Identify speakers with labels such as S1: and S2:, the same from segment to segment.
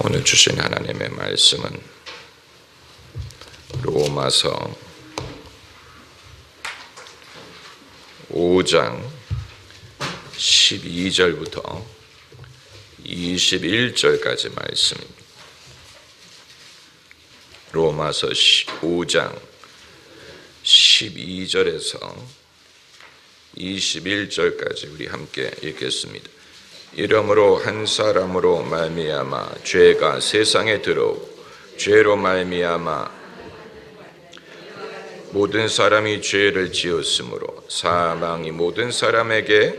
S1: 오늘 주신 하나님의 말씀은 로마서 5장 12절부터 21절까지 말씀입니다. 로마서 5장 12절에서 21절까지 우리 함께 읽겠습니다. 이러므로 한 사람으로 말미암아 죄가 세상에 들어오고 죄로 말미암아 모든 사람이 죄를 지었으므로 사망이 모든 사람에게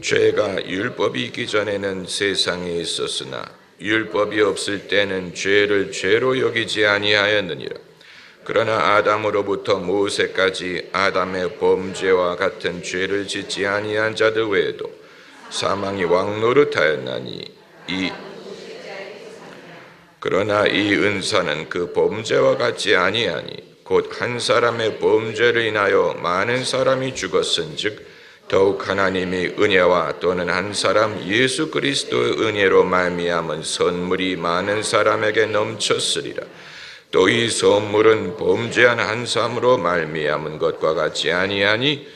S1: 죄가 율법이 있기 전에는 세상에 있었으나 율법이 없을 때는 죄를 죄로 여기지 아니하였느니라. 그러나 아담으로부터 모세까지 아담의 범죄와 같은 죄를 짓지 아니한 자들 외에도 사망이 왕노릇하였나니 그러나 이 은사는 그 범죄와 같지 아니하니 곧 한 사람의 범죄를 인하여 많은 사람이 죽었은즉 더욱 하나님이 은혜와 또는 한 사람 예수 그리스도의 은혜로 말미암은 선물이 많은 사람에게 넘쳤으리라. 또 이 선물은 범죄한 한 사람으로 말미암은 것과 같지 아니하니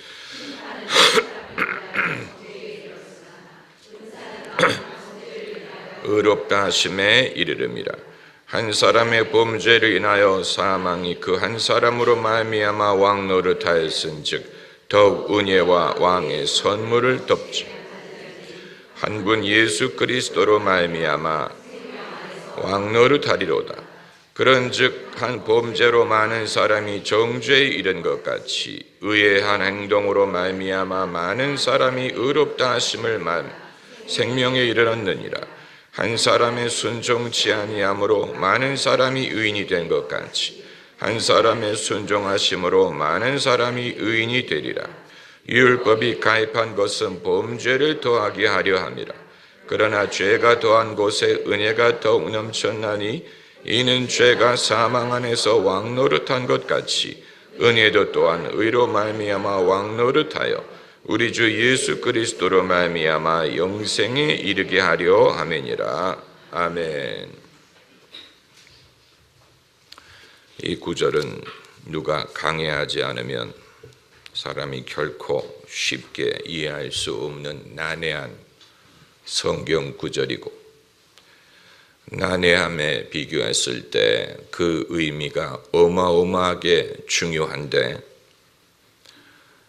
S1: 의롭다 하심에 이르름이라. 한 사람의 범죄를 인하여 사망이 그 한 사람으로 말미암아 왕노릇하였은즉 더욱 은혜와 왕의 선물을 덮지 한 분 예수 그리스도로 말미암아 왕노릇하리로다. 그런즉 한 범죄로 많은 사람이 정죄에 이른 것 같이 의의 한 행동으로 말미암아 많은 사람이 의롭다 하심을 생명에 이르렀느니라. 한 사람의 순종치 아니함으로 많은 사람이 의인이 된 것 같이 한 사람의 순종하심으로 많은 사람이 의인이 되리라. 율법이 가입한 것은 범죄를 더하게 하려 함이라. 그러나 죄가 더한 곳에 은혜가 더욱 넘쳤나니 이는 죄가 사망 안에서 왕노릇한 것 같이 은혜도 또한 의로 말미암아 왕노릇하여 우리 주 예수 그리스도로 말미암아 영생에 이르게 하려 함이니라. 아멘. 이 구절은 누가 강해하지 않으면 사람이 결코 쉽게 이해할 수 없는 난해한 성경 구절이고 난해함에 비교했을 때 그 의미가 어마어마하게 중요한데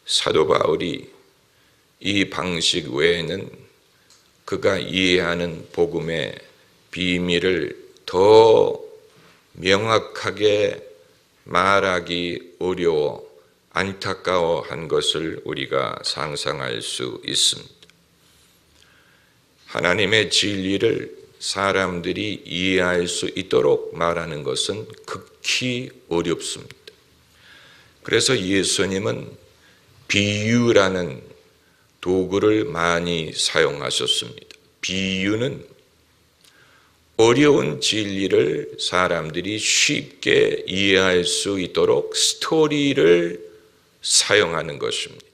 S1: 사도 바울이 이 방식 외에는 그가 이해하는 복음의 비밀을 더 명확하게 말하기 어려워 안타까워한 것을 우리가 상상할 수 있습니다. 하나님의 진리를 사람들이 이해할 수 있도록 말하는 것은 극히 어렵습니다. 그래서 예수님은 비유라는 도구를 많이 사용하셨습니다. 비유는 어려운 진리를 사람들이 쉽게 이해할 수 있도록 스토리를 사용하는 것입니다.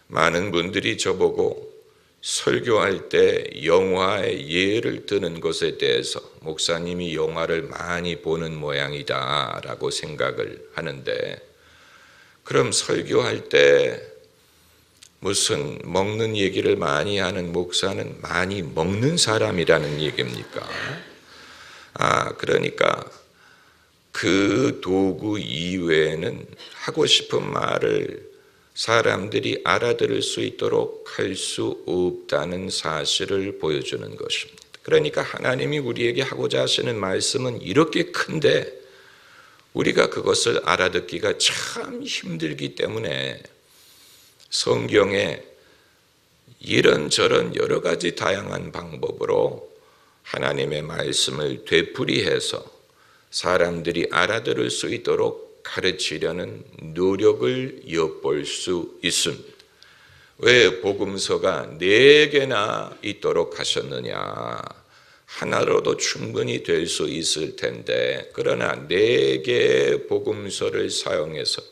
S1: 많은 분들이 저보고 설교할 때 영화의 예를 드는 것에 대해서 목사님이 영화를 많이 보는 모양이다 라고 생각을 하는데, 그럼 설교할 때 무슨 먹는 얘기를 많이 하는 목사는 많이 먹는 사람이라는 얘기입니까? 그러니까 그 도구 이외에는 하고 싶은 말을 사람들이 알아들을 수 있도록 할 수 없다는 사실을 보여주는 것입니다. 그러니까 하나님이 우리에게 하고자 하시는 말씀은 이렇게 큰데 우리가 그것을 알아듣기가 참 힘들기 때문에 성경에 이런저런 여러 가지 다양한 방법으로 하나님의 말씀을 되풀이해서 사람들이 알아들을 수 있도록 가르치려는 노력을 엿볼 수 있습니다. 왜 복음서가 4개나 있도록 하셨느냐? 하나로도 충분히 될 수 있을 텐데, 그러나 4개의 복음서를 사용해서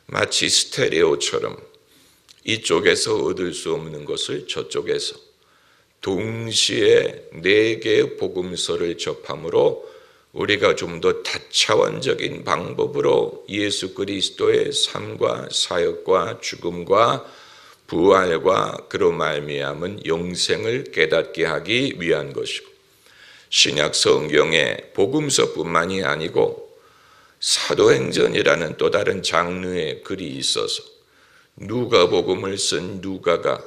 S1: 마치 스테레오처럼 이쪽에서 얻을 수 없는 것을 저쪽에서, 동시에 4개의 복음서를 접함으로 우리가 좀 더 다차원적인 방법으로 예수 그리스도의 삶과 사역과 죽음과 부활과 그로 말미암은 영생을 깨닫게 하기 위한 것이고, 신약 성경에 복음서뿐만이 아니고 사도행전이라는 또 다른 장르의 글이 있어서 누가복음을 쓴 누가가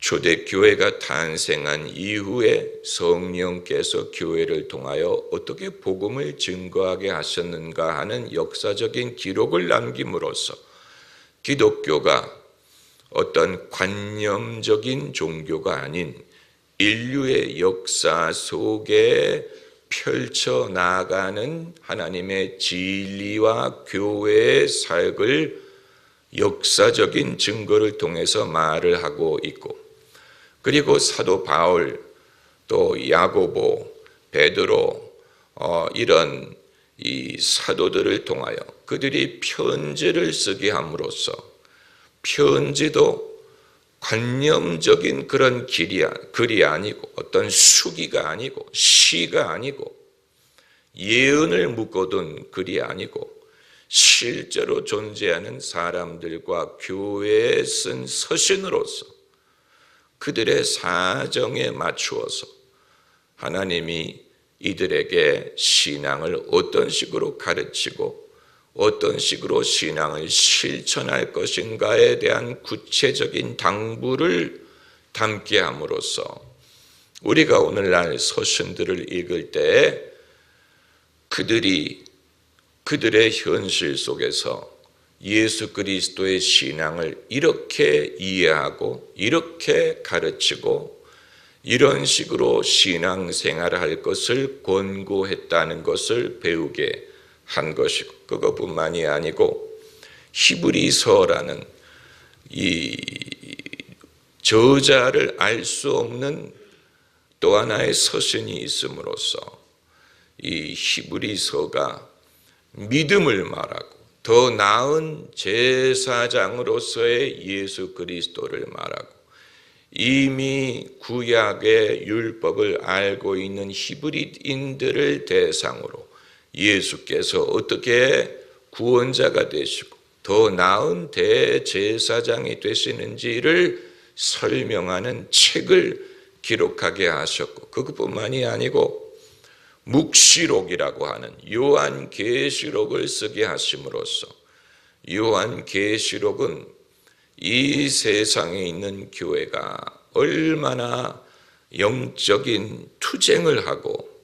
S1: 초대교회가 탄생한 이후에 성령께서 교회를 통하여 어떻게 복음을 증거하게 하셨는가 하는 역사적인 기록을 남김으로써 기독교가 어떤 관념적인 종교가 아닌 인류의 역사 속에 펼쳐나가는 하나님의 진리와 교회의 사역을 역사적인 증거를 통해서 말을 하고 있고, 그리고 사도 바울, 또 야고보, 베드로 이런 이 사도들을 통하여 그들이 편지를 쓰게 함으로써 편지도 관념적인 그런 글이 아니고 어떤 수기가 아니고 시가 아니고 예언을 묶어둔 글이 아니고 실제로 존재하는 사람들과 교회에 쓴 서신으로서 그들의 사정에 맞추어서 하나님이 이들에게 신앙을 어떤 식으로 가르치고 어떤 식으로 신앙을 실천할 것인가에 대한 구체적인 당부를 담게 함으로써 우리가 오늘날 서신들을 읽을 때 그들의 현실 속에서 예수 그리스도의 신앙을 이렇게 이해하고 이렇게 가르치고 이런 식으로 신앙생활을 할 것을 권고했다는 것을 배우게 한 것이고, 그것뿐만이 아니고 히브리서라는 이 저자를 알 수 없는 또 하나의 서신이 있음으로써 이 히브리서가 믿음을 말하고 더 나은 제사장으로서의 예수 그리스도를 말하고 이미 구약의 율법을 알고 있는 히브리인들을 대상으로 예수께서 어떻게 구원자가 되시고 더 나은 대제사장이 되시는지를 설명하는 책을 기록하게 하셨고, 그것뿐만이 아니고 묵시록이라고 하는 요한계시록을 쓰게 하심으로써 요한계시록은 이 세상에 있는 교회가 얼마나 영적인 투쟁을 하고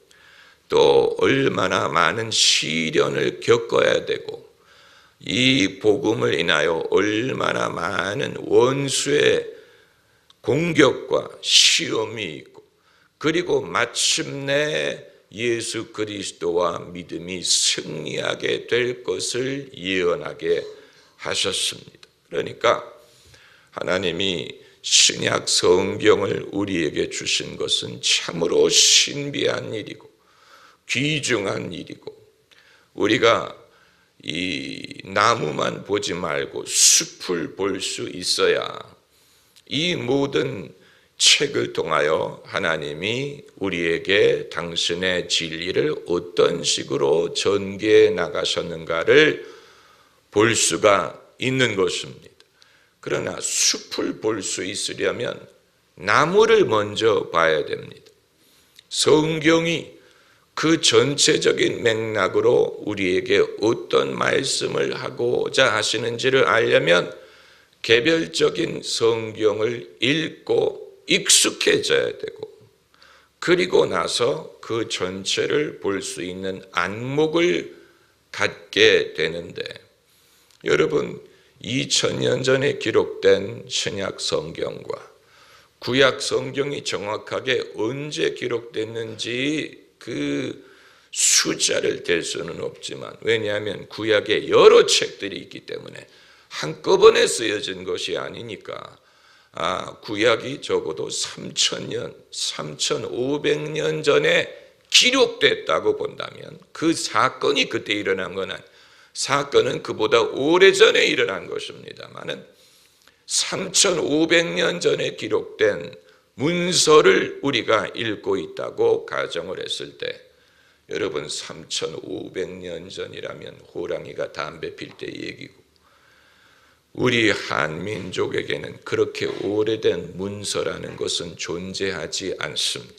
S1: 또 얼마나 많은 시련을 겪어야 되고 이 복음을 인하여 얼마나 많은 원수의 공격과 시험이 있고, 그리고 마침내 예수 그리스도와 믿음이 승리하게 될 것을 예언하게 하셨습니다. 그러니까 하나님이 신약 성경을 우리에게 주신 것은 참으로 신비한 일이고 귀중한 일이고, 우리가 이 나무만 보지 말고 숲을 볼 수 있어야 이 모든 책을 통하여 하나님이 우리에게 당신의 진리를 어떤 식으로 전개해 나가셨는가를 볼 수가 있는 것입니다. 그러나 숲을 볼 수 있으려면 나무를 먼저 봐야 됩니다. 성경이 그 전체적인 맥락으로 우리에게 어떤 말씀을 하고자 하시는지를 알려면 개별적인 성경을 읽고 익숙해져야 되고, 그리고 나서 그 전체를 볼 수 있는 안목을 갖게 되는데, 여러분 2000년 전에 기록된 신약 성경과 구약 성경이 정확하게 언제 기록됐는지 그 숫자를 댈 수는 없지만, 왜냐하면 구약에 여러 책들이 있기 때문에 한꺼번에 쓰여진 것이 아니니까 구약이 적어도 3000년, 3500년 전에 기록됐다고 본다면 그 사건이 그때 일어난 건 아니에요. 사건은 그보다 오래전에 일어난 것입니다만은 3500년 전에 기록된 문서를 우리가 읽고 있다고 가정을 했을 때, 여러분 3,500년 전이라면 호랑이가 담배 필 때 얘기고, 우리 한민족에게는 그렇게 오래된 문서라는 것은 존재하지 않습니다.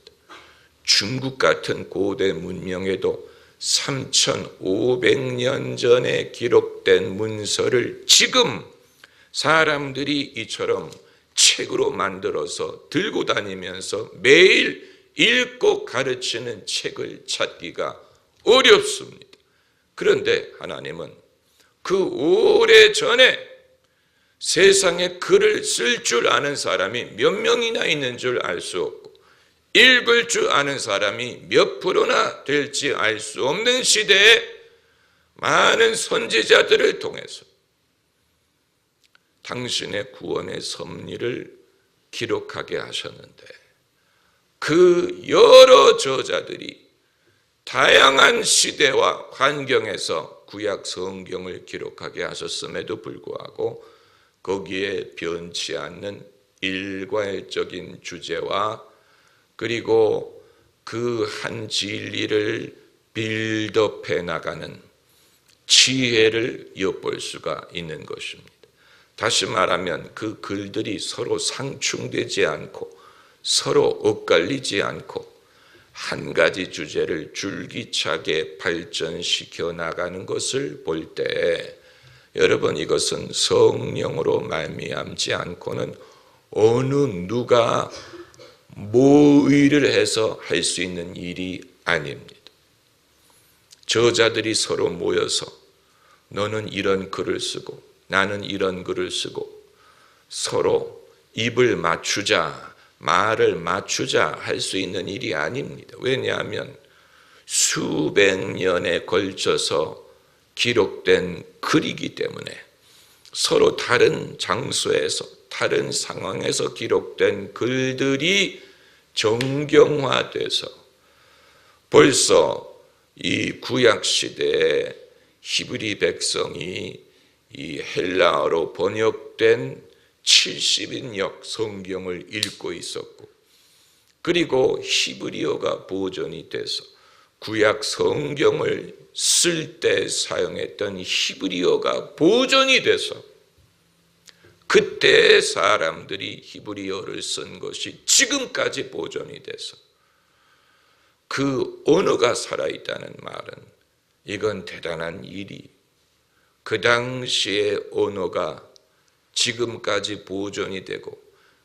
S1: 중국 같은 고대 문명에도 3,500년 전에 기록된 문서를 지금 사람들이 이처럼 책으로 만들어서 들고 다니면서 매일 읽고 가르치는 책을 찾기가 어렵습니다. 그런데 하나님은 그 오래전에 세상에 글을 쓸 줄 아는 사람이 몇 명이나 있는 줄 알 수 없고, 읽을 줄 아는 사람이 몇 프로나 될지 알 수 없는 시대에 많은 선지자들을 통해서 당신의 구원의 섭리를 기록하게 하셨는데, 그 여러 저자들이 다양한 시대와 환경에서 구약 성경을 기록하게 하셨음에도 불구하고 거기에 변치 않는 일괄적인 주제와 그리고 그 한 진리를 빌드업해 나가는 지혜를 엿볼 수가 있는 것입니다. 다시 말하면 그 글들이 서로 상충되지 않고 서로 엇갈리지 않고 한 가지 주제를 줄기차게 발전시켜 나가는 것을 볼 때, 여러분, 이것은 성령으로 말미암지 않고는 어느 누가 모의를 해서 할 수 있는 일이 아닙니다. 저자들이 서로 모여서 너는 이런 글을 쓰고 나는 이런 글을 쓰고 서로 입을 맞추자, 말을 맞추자 할 수 있는 일이 아닙니다. 왜냐하면 수백 년에 걸쳐서 기록된 글이기 때문에 서로 다른 장소에서 다른 상황에서 기록된 글들이 정경화돼서 벌써 이 구약 시대에 히브리 백성이 이 헬라어로 번역된 70인역 성경을 읽고 있었고, 그리고 히브리어가 보존이 돼서 구약 성경을 쓸 때 사용했던 히브리어가 보존이 돼서 그때 사람들이 히브리어를 쓴 것이 지금까지 보존이 돼서 그 언어가 살아있다는 말은 이건 대단한 일이, 그 당시의 언어가 지금까지 보존이 되고,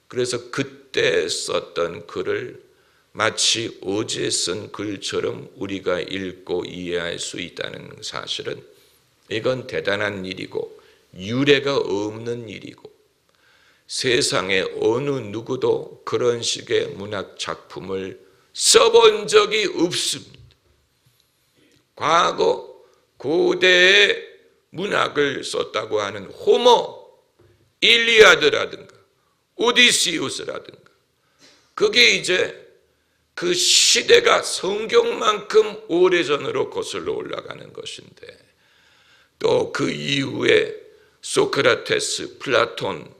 S1: 그래서 그때 썼던 글을 마치 어제 쓴 글처럼 우리가 읽고 이해할 수 있다는 사실은 이건 대단한 일이고 유례가 없는 일이고, 세상에 어느 누구도 그런 식의 문학 작품을 써본 적이 없습니다. 과거 고대의 문학을 썼다고 하는 호모, 일리아드라든가 오디시우스라든가, 그게 이제 그 시대가 성경만큼 오래전으로 거슬러 올라가는 것인데, 또 그 이후에 소크라테스, 플라톤,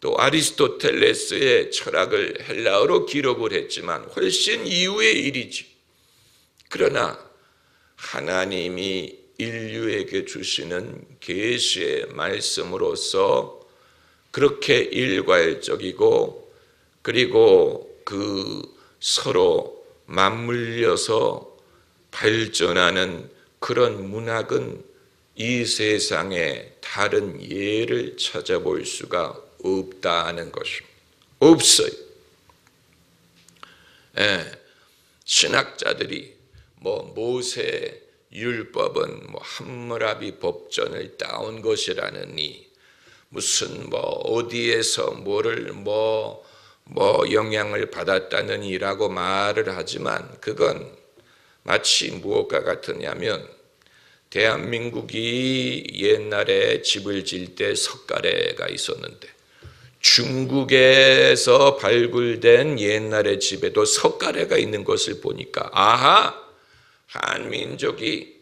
S1: 또 아리스토텔레스의 철학을 헬라어로 기록을 했지만 훨씬 이후의 일이지. 그러나 하나님이 인류에게 주시는 계시의 말씀으로서 그렇게 일괄적이고, 그리고 그 서로 맞물려서 발전하는 그런 문학은 이 세상에 다른 예를 찾아볼 수가 없다는 것입니다. 없어요. 신학자들이 모세 율법은 함무라비 법전을 따온 것이라느니 무슨 어디에서 뭐를 영향을 받았다느니라고 말을 하지만, 그건 마치 무엇과 같으냐면 대한민국이 옛날에 집을 지을 때 석가래가 있었는데 중국에서 발굴된 옛날의 집에도 석가래가 있는 것을 보니까 아하, 한민족이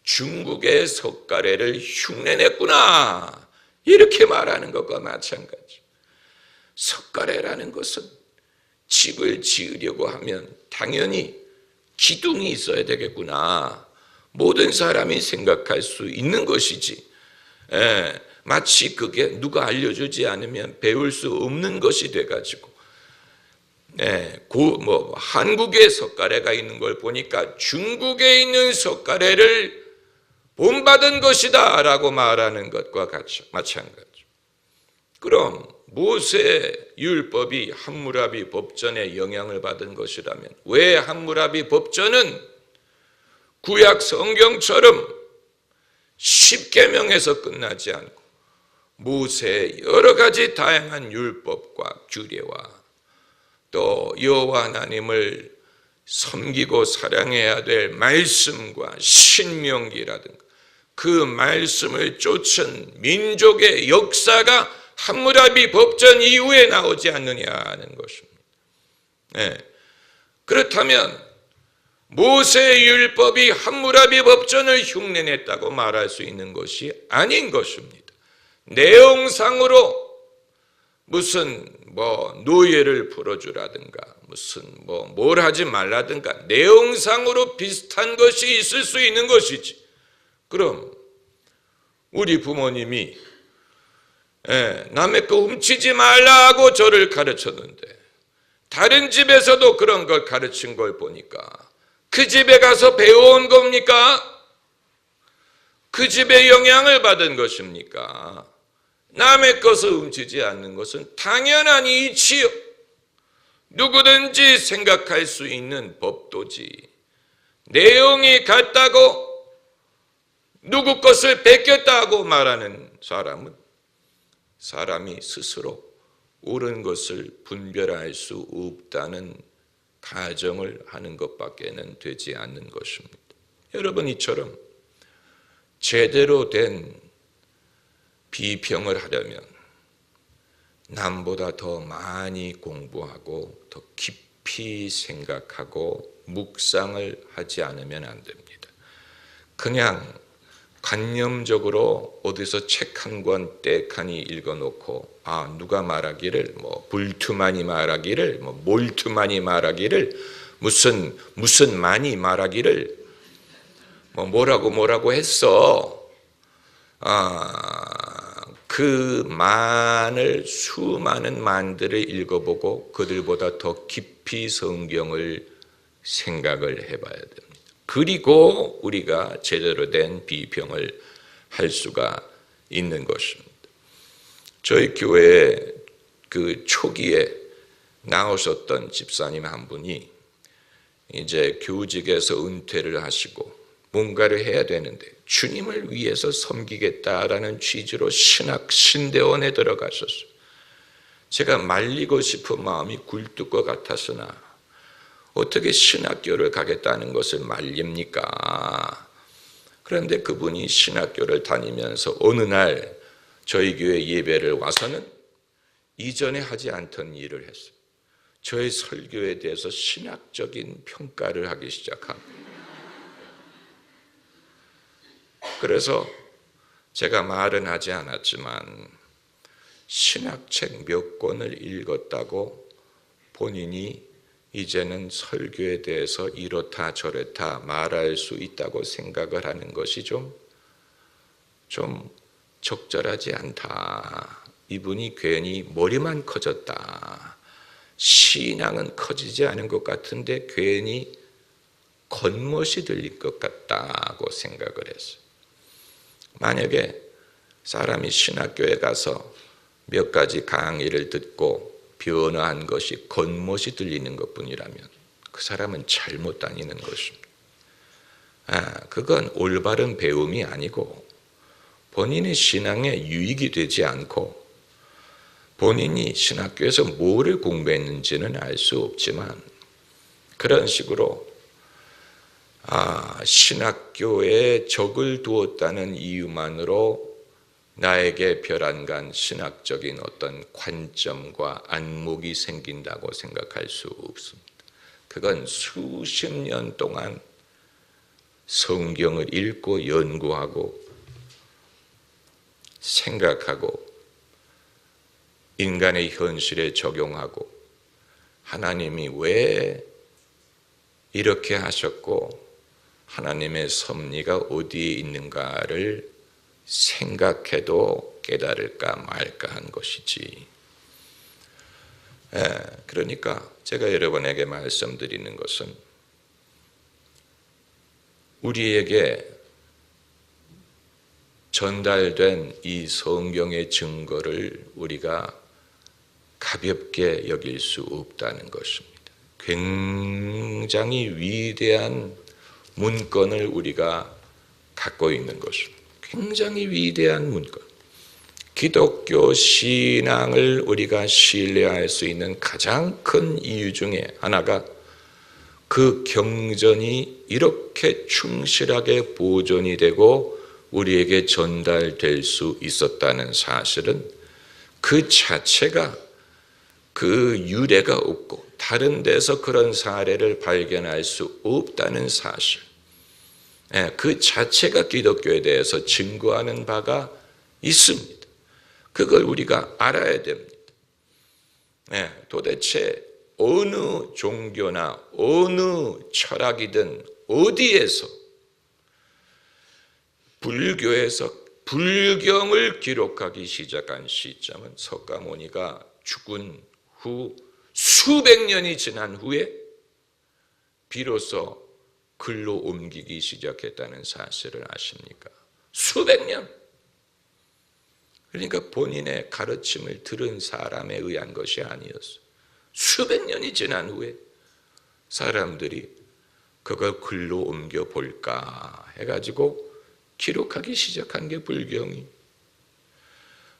S1: 중국의 석가래를 흉내냈구나, 이렇게 말하는 것과 마찬가지. 석가래라는 것은 집을 지으려고 하면 당연히 기둥이 있어야 되겠구나. 모든 사람이 생각할 수 있는 것이지. 마치 그게 누가 알려주지 않으면 배울 수 없는 것이 돼가지고, 한국에 석가래가 있는 걸 보니까 중국에 있는 석가래를 본받은 것이다 라고 말하는 것과 마찬가지죠. 그럼 모세 율법이 함무라비 법전에 영향을 받은 것이라면 왜 함무라비 법전은 구약 성경처럼 10계명에서 끝나지 않고 모세의 여러 가지 다양한 율법과 규례와 또 여호와 하나님을 섬기고 사랑해야 될 말씀과 신명기라든가 그 말씀을 쫓은 민족의 역사가 함무라비 법전 이후에 나오지 않느냐는 것입니다. 그렇다면 모세의 율법이 함무라비 법전을 흉내냈다고 말할 수 있는 것이 아닌 것입니다. 내용상으로 무슨 노예를 풀어주라든가 무슨 뭘 하지 말라든가 내용상으로 비슷한 것이 있을 수 있는 것이지. 그럼 우리 부모님이 남의 거 훔치지 말라고 저를 가르쳤는데 다른 집에서도 그런 걸 가르친 걸 보니까 그 집에 가서 배워온 겁니까? 그 집에 영향을 받은 것입니까? 남의 것을 훔치지 않는 것은 당연한 이치요. 누구든지 생각할 수 있는 법도지. 내용이 같다고 누구 것을 베꼈다고 말하는 사람은 사람이 스스로 옳은 것을 분별할 수 없다는 가정을 하는 것밖에는 되지 않는 것입니다. 여러분, 이처럼 제대로 된 비평을 하려면 남보다 더 많이 공부하고 더 깊이 생각하고 묵상을 하지 않으면 안 됩니다. 그냥 관념적으로 어디서 책 한 권 떼칸이 읽어놓고 누가 말하기를 불투만이 말하기를 몰투만이 말하기를 무슨 만이 말하기를 뭐라고 했어. 그 만을 수많은 만들을 읽어보고 그들보다 더 깊이 성경을 생각을 해봐야 됩니다. 그리고 우리가 제대로 된 비평을 할 수가 있는 것입니다. 저희 교회에 그 초기에 나오셨던 집사님 한 분이 이제 교직에서 은퇴를 하시고 뭔가를 해야 되는데 주님을 위해서 섬기겠다라는 취지로 신대원에 들어가셨어요. 제가 말리고 싶은 마음이 굴뚝 것 같았으나 어떻게 신학교를 가겠다는 것을 말립니까? 그런데 그분이 신학교를 다니면서 어느 날 저희 교회 예배를 와서는 이전에 하지 않던 일을 했어요. 저의 설교에 대해서 신학적인 평가를 하기 시작합니다. 그래서 제가 말은 하지 않았지만 신학책 몇 권을 읽었다고 본인이 이제는 설교에 대해서 이렇다 저렇다 말할 수 있다고 생각을 하는 것이 좀 적절하지 않다. 이분이 괜히 머리만 커졌다. 신앙은 커지지 않은 것 같은데 괜히 겉멋이 들릴 것 같다고 생각을 했어요. 만약에 사람이 신학교에 가서 몇 가지 강의를 듣고 변화한 것이 겉멋이 들리는 것뿐이라면 그 사람은 잘못 다니는 것입니다. 그건 올바른 배움이 아니고 본인의 신앙에 유익이 되지 않고 본인이 신학교에서 뭐를 공부했는지는 알 수 없지만 그런 식으로 신학교에 적을 두었다는 이유만으로 나에게 별안간 신학적인 어떤 관점과 안목이 생긴다고 생각할 수 없습니다. 그건 수십 년 동안 성경을 읽고 연구하고 생각하고 인간의 현실에 적용하고 하나님이 왜 이렇게 하셨고 하나님의 섭리가 어디에 있는가를 생각해도 깨달을까 말까 한 것이지. 그러니까 제가 여러분에게 말씀드리는 것은 우리에게 전달된 이 성경의 증거를 우리가 가볍게 여길 수 없다는 것입니다. 굉장히 위대한 문건을 우리가 갖고 있는 것입니다. 굉장히 위대한 문건. 기독교 신앙을 우리가 신뢰할 수 있는 가장 큰 이유 중에 하나가 그 경전이 이렇게 충실하게 보존이 되고 우리에게 전달될 수 있었다는 사실은 그 자체가 그 유례가 없고 다른 데서 그런 사례를 발견할 수 없다는 사실, 그 자체가 기독교에 대해서 증거하는 바가 있습니다. 그걸 우리가 알아야 됩니다. 도대체 어느 종교나 어느 철학이든 어디에서 불교에서 불경을 기록하기 시작한 시점은 석가모니가 죽은 후 수백 년이 지난 후에 비로소 글로 옮기기 시작했다는 사실을 아십니까? 수백 년. 그러니까 본인의 가르침을 들은 사람에 의한 것이 아니었어요. 수백 년이 지난 후에 사람들이 그걸 글로 옮겨 볼까 해가지고 기록하기 시작한 게 불경이.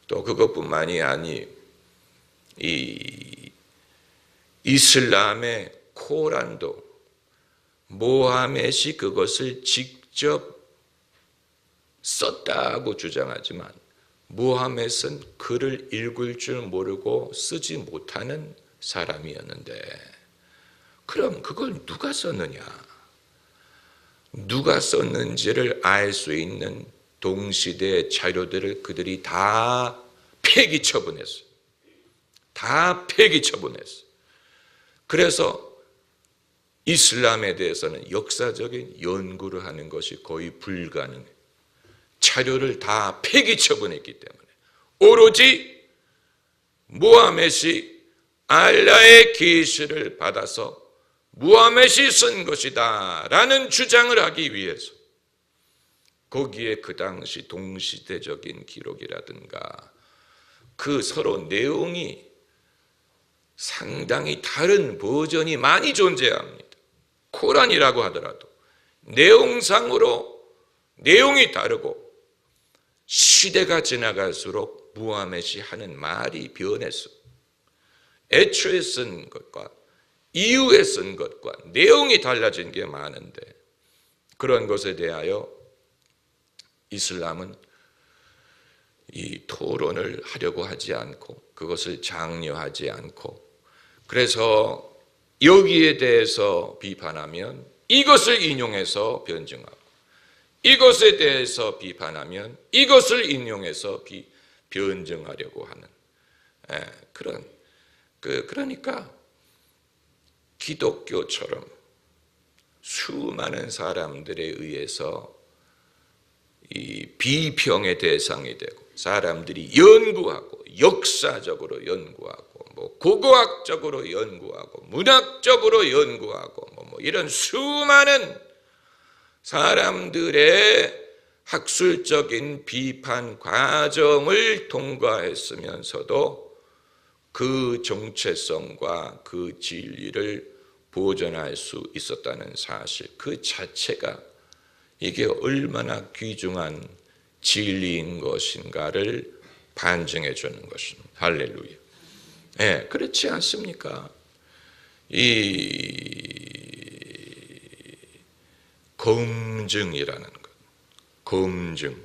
S1: 또 그것뿐만이 아니 이 이슬람의 코란도 모하멧이 그것을 직접 썼다고 주장하지만 모하멧은 글을 읽을 줄 모르고 쓰지 못하는 사람이었는데 그럼 그걸 누가 썼느냐? 누가 썼는지를 알 수 있는 동시대 자료들을 그들이 다 폐기 처분했어요. 다 폐기 처분했어요. 그래서 이슬람에 대해서는 역사적인 연구를 하는 것이 거의 불가능해요. 자료를 다 폐기 처분했기 때문에 오로지 무하멧이 알라의 계시를 받아서 무하멧이 쓴 것이다 라는 주장을 하기 위해서 거기에 그 당시 동시대적인 기록이라든가 그 서로 내용이 상당히 다른 버전이 많이 존재합니다. 코란이라고 하더라도 내용상으로 내용이 다르고 시대가 지나갈수록 무하멧이 하는 말이 변했어. 애초에 쓴 것과 이후에 쓴 것과 내용이 달라진 게 많은데 그런 것에 대하여 이슬람은 이 토론을 하려고 하지 않고 그것을 장려하지 않고 그래서 여기에 대해서 비판하면 이것을 인용해서 변증하고 이것에 대해서 비판하면 이것을 인용해서 변증하려고 하는 그러니까 기독교처럼 수많은 사람들에 의해서 이 비평의 대상이 되고 사람들이 연구하고 역사적으로 연구하고 뭐 고고학적으로 연구하고 문학적으로 연구하고 뭐 이런 수많은 사람들의 학술적인 비판 과정을 통과했으면서도 그 정체성과 그 진리를 보존할 수 있었다는 사실 그 자체가 이게 얼마나 귀중한 진리인 것인가를 반증해 주는 것입니다. 할렐루야. 그렇지 않습니까? 이 검증이라는 것, 검증.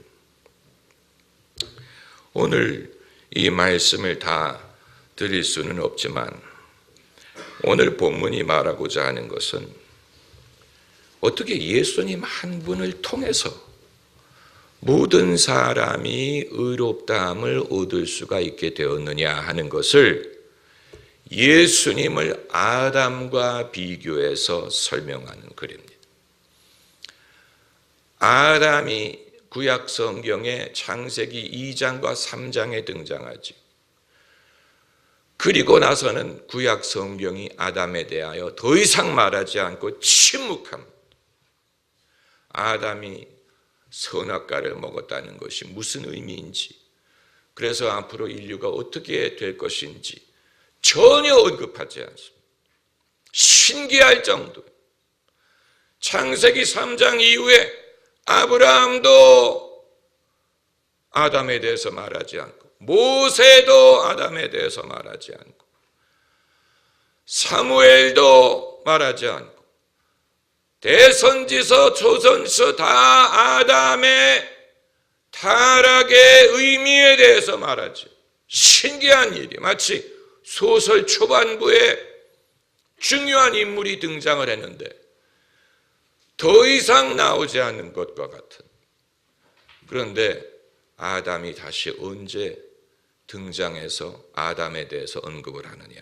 S1: 오늘 이 말씀을 다 드릴 수는 없지만 오늘 본문이 말하고자 하는 것은 어떻게 예수님 한 분을 통해서 모든 사람이 의롭다함을 얻을 수가 있게 되었느냐 하는 것을 예수님을 아담과 비교해서 설명하는 글입니다. 아담이 구약 성경에 창세기 2장과 3장에 등장하지. 그리고 나서는 구약 성경이 아담에 대하여 더 이상 말하지 않고 침묵합니다. 아담이 선악과를 먹었다는 것이 무슨 의미인지, 그래서 앞으로 인류가 어떻게 될 것인지 전혀 언급하지 않습니다. 신기할 정도. 창세기 3장 이후에 아브라함도 아담에 대해서 말하지 않고, 모세도 아담에 대해서 말하지 않고, 사무엘도 말하지 않고, 대선지서 조선서 다 아담의 타락의 의미에 대해서 말하지. 신기한 일이, 마치 소설 초반부에 중요한 인물이 등장을 했는데 더 이상 나오지 않는 것과 같은. 그런데 아담이 다시 언제 등장해서 아담에 대해서 언급을 하느냐?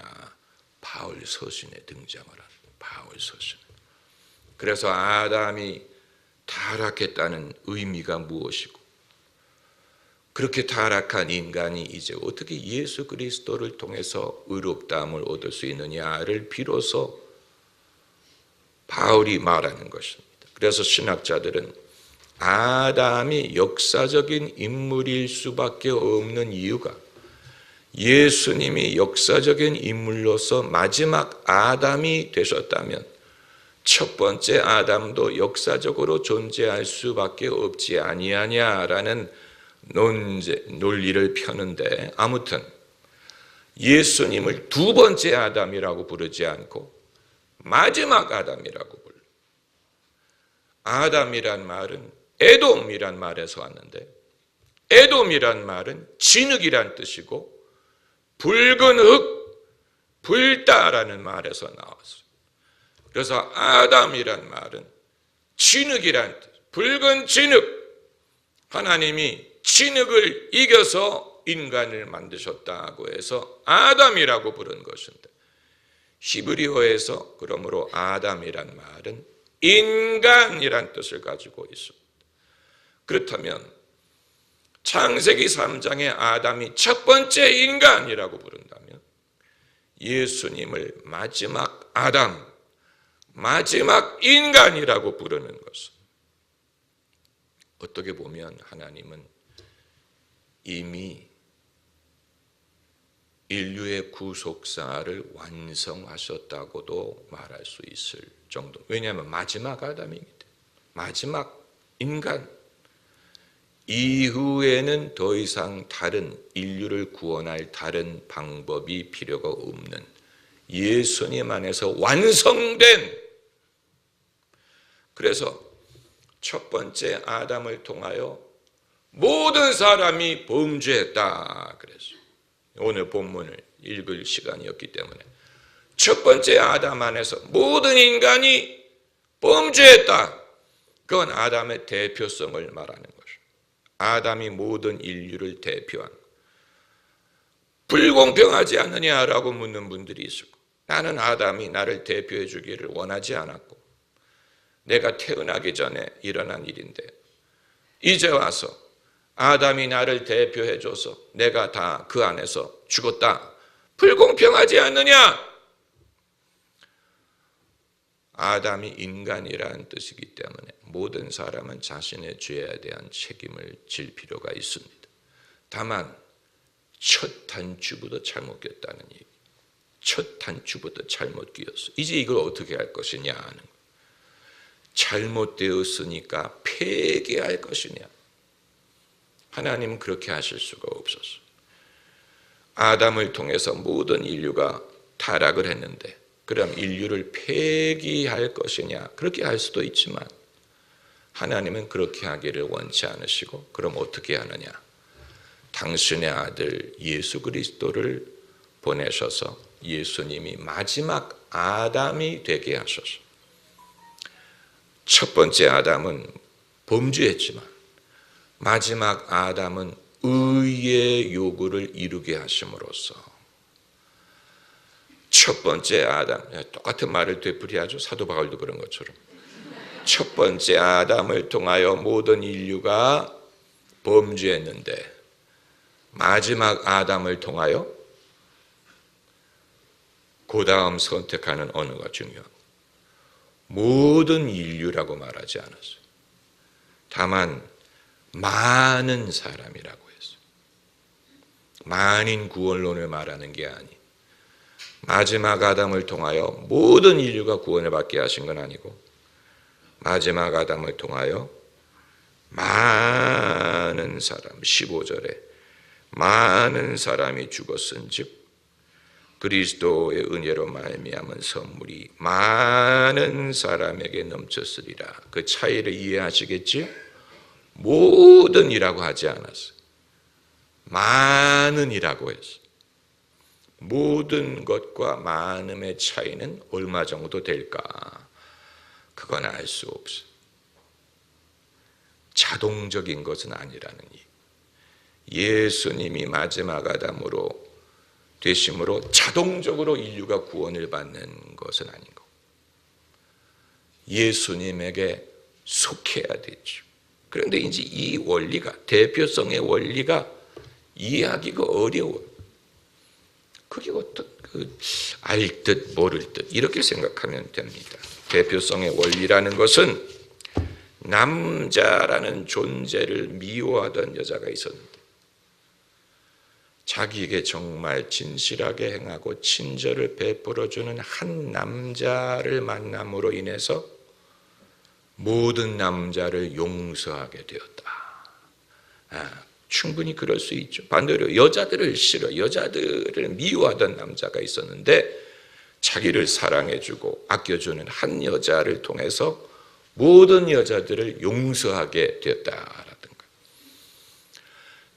S1: 바울 서신에 등장을 하는 거예요. 바울 서신. 그래서 아담이 타락했다는 의미가 무엇이고, 그렇게 타락한 인간이 이제 어떻게 예수 그리스도를 통해서 의롭다함을 얻을 수 있느냐를 비로소 바울이 말하는 것입니다. 그래서 신학자들은 아담이 역사적인 인물일 수밖에 없는 이유가, 예수님이 역사적인 인물로서 마지막 아담이 되셨다면 첫 번째 아담도 역사적으로 존재할 수밖에 없지 아니하냐라는 논리를 펴는데, 아무튼 예수님을 두 번째 아담이라고 부르지 않고 마지막 아담이라고 불러. 아담이란 말은 에돔이란 말에서 왔는데, 에돔이란 말은 진흙이란 뜻이고 붉은 흙, 불다라는 말에서 나왔어요. 그래서 아담이란 말은 진흙이란 뜻, 붉은 진흙. 하나님이 진흙을 이겨서 인간을 만드셨다고 해서 아담이라고 부른 것인데, 히브리어에서 그러므로 아담이란 말은 인간이란 뜻을 가지고 있습니다. 그렇다면 창세기 3장의 아담이 첫 번째 인간이라고 부른다면 예수님을 마지막 아담, 마지막 인간이라고 부르는 것은, 어떻게 보면 하나님은 이미 인류의 구속사를 완성하셨다고도 말할 수 있을 정도. 왜냐하면 마지막 아담입니다. 마지막 인간. 이후에는 더 이상 다른 인류를 구원할 다른 방법이 필요가 없는 예수님 안에서 완성된. 그래서 첫 번째 아담을 통하여 모든 사람이 범죄했다 그랬어요. 오늘 본문을 읽을 시간이었기 때문에 첫 번째 아담 안에서 모든 인간이 범죄했다. 그건 아담의 대표성을 말하는 것이죠. 아담이 모든 인류를 대표한. 불공평하지 않느냐라고 묻는 분들이 있을 거예요. 나는 아담이 나를 대표해 주기를 원하지 않았고, 내가 태어나기 전에 일어난 일인데 이제 와서 아담이 나를 대표해 줘서 내가 다 그 안에서 죽었다. 불공평하지 않느냐? 아담이 인간이라는 뜻이기 때문에 모든 사람은 자신의 죄에 대한 책임을 질 필요가 있습니다. 다만 첫 단추부터 잘못 꼈다는 얘기. 첫 단추부터 잘못 끼었어. 이제 이걸 어떻게 할 것이냐 하는 거. 잘못되었으니까 폐기할 것이냐. 하나님은 그렇게 하실 수가 없었어. 아담을 통해서 모든 인류가 타락을 했는데 그럼 인류를 폐기할 것이냐. 그렇게 할 수도 있지만 하나님은 그렇게 하기를 원치 않으시고, 그럼 어떻게 하느냐. 당신의 아들 예수 그리스도를 보내셔서 예수님이 마지막 아담이 되게 하셔서, 첫 번째 아담은 범죄했지만 마지막 아담은 의의 요구를 이루게 하심으로써 첫 번째 아담, 똑같은 말을 되풀이하죠. 사도 바울도 그런 것처럼. 첫 번째 아담을 통하여 모든 인류가 범죄했는데 마지막 아담을 통하여 그 다음 선택하는 언어가 중요하고 모든 인류라고 말하지 않았어요. 다만 많은 사람이라고 했어요. 만인 구원론을 말하는 게 아니. 마지막 아담을 통하여 모든 인류가 구원을 받게 하신 건 아니고 마지막 아담을 통하여 많은 사람, 15절에 많은 사람이 죽었은즉 그리스도의 은혜로 말미암은 선물이 많은 사람에게 넘쳤으리라. 그 차이를 이해하시겠지? 모든이라고 하지 않았어요. 많은이라고 했어요. 모든 것과 많음의 차이는 얼마 정도 될까? 그건 알 수 없어요. 자동적인 것은 아니라는 예수님이 마지막 아담으로 되심으로 자동적으로 인류가 구원을 받는 것은 아닌 거고 예수님에게 속해야 되죠. 그런데 이제 이 원리가 대표성의 원리가 이해하기가 어려워요. 그게 어떤 알 듯 모를 듯 이렇게 생각하면 됩니다. 대표성의 원리라는 것은 남자라는 존재를 미워하던 여자가 있었는데 자기에게 정말 진실하게 행하고 친절을 베풀어주는 한 남자를 만남으로 인해서 모든 남자를 용서하게 되었다. 충분히 그럴 수 있죠. 반대로 여자들을 여자들을 미워하던 남자가 있었는데 자기를 사랑해주고 아껴주는 한 여자를 통해서 모든 여자들을 용서하게 되었다라든가.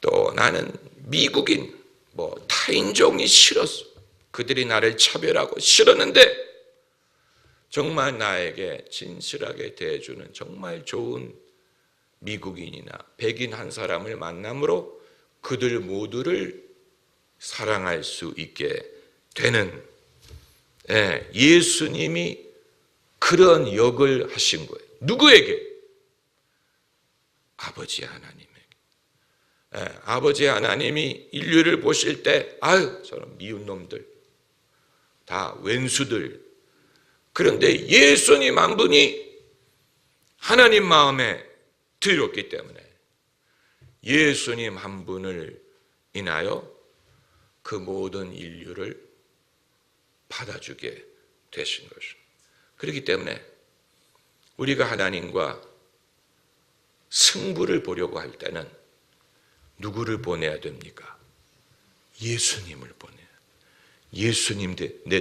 S1: 또 나는 미국인, 타인종이 싫었어. 그들이 나를 차별하고 싫었는데 정말 나에게 진실하게 대해주는 정말 좋은 미국인이나 백인 한 사람을 만남으로 그들 모두를 사랑할 수 있게 되는 예수님이 그런 역을 하신 거예요. 누구에게? 아버지 하나님에게. 아버지 하나님이 인류를 보실 때 아유 저런 미운 놈들 다 왼수들. 그런데 예수님 한 분이 하나님 마음에 들었기 때문에 예수님 한 분을 인하여 그 모든 인류를 받아주게 되신 것입니다. 그렇기 때문에 우리가 하나님과 승부를 보려고 할 때는 누구를 보내야 됩니까? 예수님을 보내야. 예수님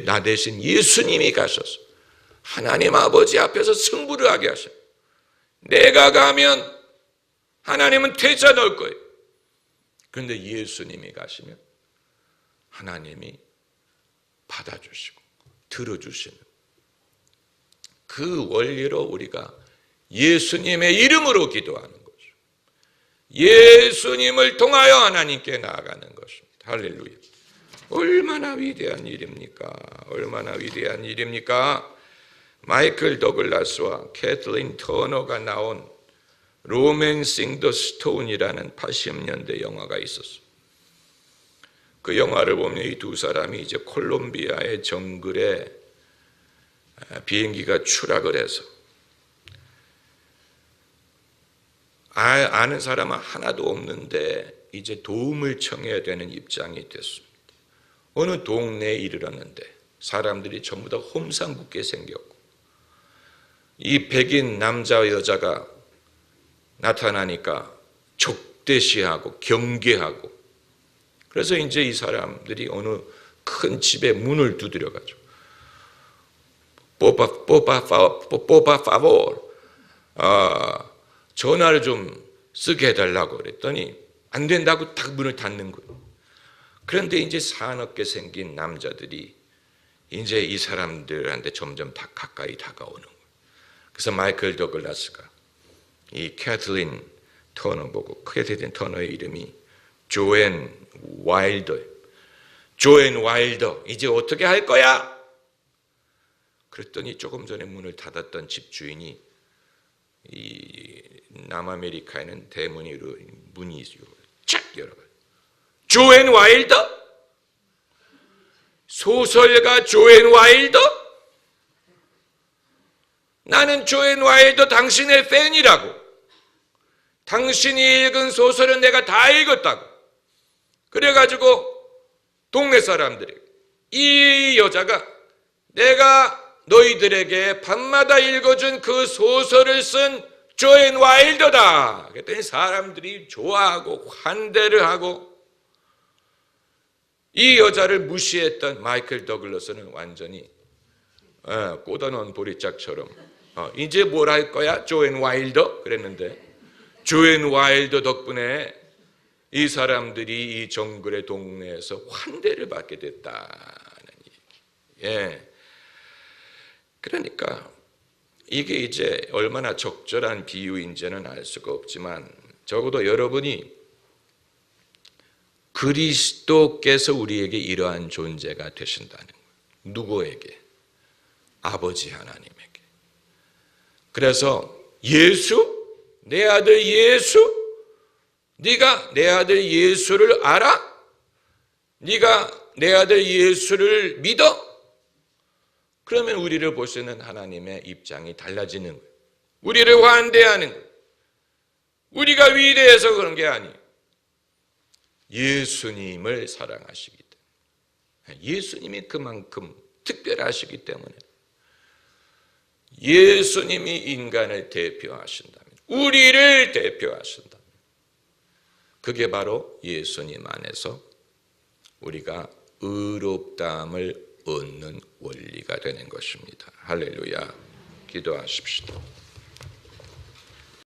S1: 나 대신 예수님이 가셔서 하나님 아버지 앞에서 승부를 하게 하셔요. 내가 가면 하나님은 퇴짜 넣을 거예요. 그런데 예수님이 가시면 하나님이 받아주시고 들어주시는 그 원리로 우리가 예수님의 이름으로 기도하는 거죠. 예수님을 통하여 하나님께 나아가는 것입니다. 할렐루야. 얼마나 위대한 일입니까? 얼마나 위대한 일입니까? 마이클 더글라스와 캐틀린 터너가 나온 로맨싱 더 스톤이라는 80년대 영화가 있었어요. 그 영화를 보면 이 두 사람이 이제 콜롬비아의 정글에 비행기가 추락을 해서 아는 사람은 하나도 없는데 이제 도움을 청해야 되는 입장이 됐습니다. 어느 동네에 이르렀는데 사람들이 전부 다 험상궂게 생겼고 이 백인 남자와 여자가 나타나니까 적대시하고 경계하고 그래서 이제 이 사람들이 어느 큰 집에 문을 두드려가지고 포바파보르 전화를 좀 쓰게 해달라고 그랬더니 안 된다고 딱 문을 닫는 거예요. 그런데 이제 사납게 생긴 남자들이 이제 이 사람들한테 점점 다 가까이 다가오는 거예요. 그래서 마이클 더글라스가 이 캐틀린 터너 보고 캐틀린 터너의 이름이 조앤 와일더 조앤 와일더 이제 어떻게 할 거야? 그랬더니 조금 전에 문을 닫았던 집주인이 이 남아메리카에는 대문이 문이 착 열어요. 조앤 와일더? 소설가 조앤 와일더? 나는 조앤 와일더 당신의 팬이라고. 당신이 읽은 소설은 내가 다 읽었다고. 그래가지고 동네 사람들이 이 여자가 내가 너희들에게 밤마다 읽어준 그 소설을 쓴 조앤 와일더다. 그랬더니 사람들이 좋아하고 환대를 하고, 이 여자를 무시했던 마이클 더글러스는 완전히 꽂아놓은 보리짝처럼 이제 뭘 할 거야? 조앤 와일더? 그랬는데 조앤 와일더 덕분에 이 사람들이 이 정글의 동네에서 환대를 받게 됐다는 얘기. 예. 그러니까 이게 이제 얼마나 적절한 비유인지는 알 수가 없지만 적어도 여러분이 그리스도께서 우리에게 이러한 존재가 되신다는 거예요. 누구에게? 아버지 하나님에게. 그래서 예수? 내 아들 예수? 네가 내 아들 예수를 알아? 네가 내 아들 예수를 믿어? 그러면 우리를 볼 수 있는 하나님의 입장이 달라지는 거예요. 우리를 환대하는 거예요. 우리가 위대해서 그런 게 아니에요. 예수님을 사랑하시기 때문에, 예수님이 그만큼 특별하시기 때문에, 예수님이 인간을 대표하신다면, 우리를 대표하신다면, 그게 바로 예수님 안에서 우리가 의롭다함을 얻는 원리가 되는 것입니다. 할렐루야. 기도하십시오.